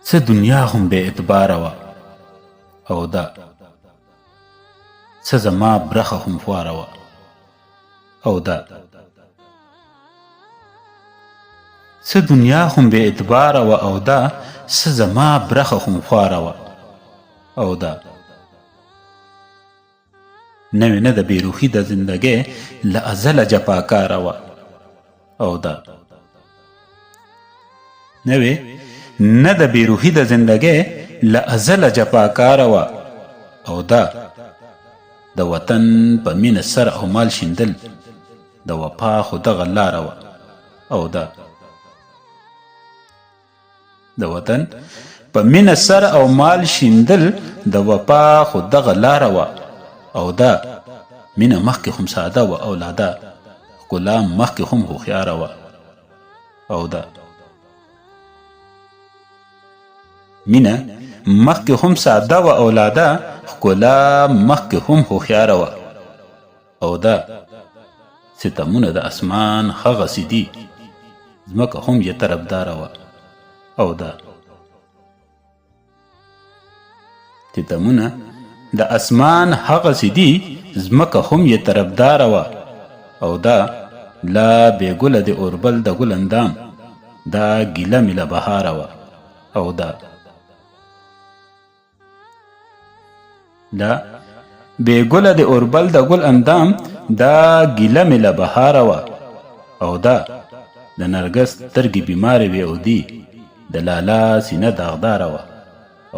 څه دنیا هم بې اعتباره وه او ده څه زما برخه هم خواره وه او ده څه دنیا هم بې اعتباره وه او ده څه زما برخه هم خواره وه او ده نوې نه د بېروحي د زندګۍ له ازله جفاکاره وه او ده نوې نه د بېروحي د زندګۍ له ازله جفاکاره وه او ده د وطن په مینه سر او مال شیندل د وفا خو دغه لاره وه او ده د وطن په مینه سر او مال شیندل د وفا خو دغه لاره وه او ده مینه مخکې هم ساده وه او لا ده ښکلا مخکې هم هوښیاره وه او ده مینه مخکې هم ساده وه او لا ده ښکلا مخکې هم هوښیاره وه او ده ستمونه د اسمان هغسې دي ځمکه هم یې طرفداره وه او ده ستمونه د اسمان هغسې دي ځمکه هم یې طرفداره وه او ده لا بېګله د اوربل د ګل اندام دا ګیله مې له بهاره وه او ده دا بېګله د اوربل د ګل اندام دا ګیله مې له بهاره وه او ده د نرګس سترګې بیمارې وې او دي د لالا سینه داغداره وه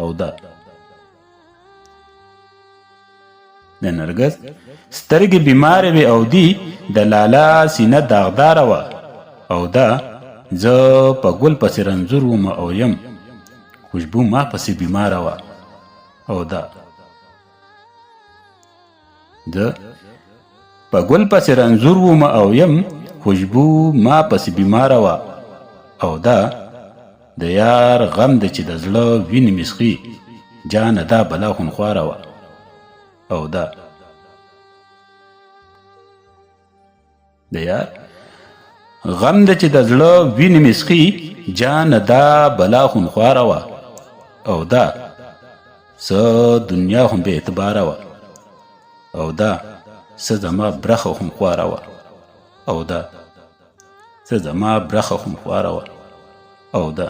او ده د نرګس سترګې بیمارې وې او دي د لالا سینه داغداره وه او ده زه په ګل پسې رنځور وم او یم خوشبو ما پسې بیماره وه او ده ده په ګل پسې رنځور وم او یم خوشبو ما پسې بیماره وه او ده د یار غم د چې د زړه وینې مې څښي جانه دا بلا خونخواره وه او ده د یار غم د چې د زړه وینې مې څښي جانه دا بلا خونخواره وه او ده څه دنیا هم بې اعتباره وه او ده څه زما برخه هم خواره وه او ده څه زما برخه هم خواره وه او ده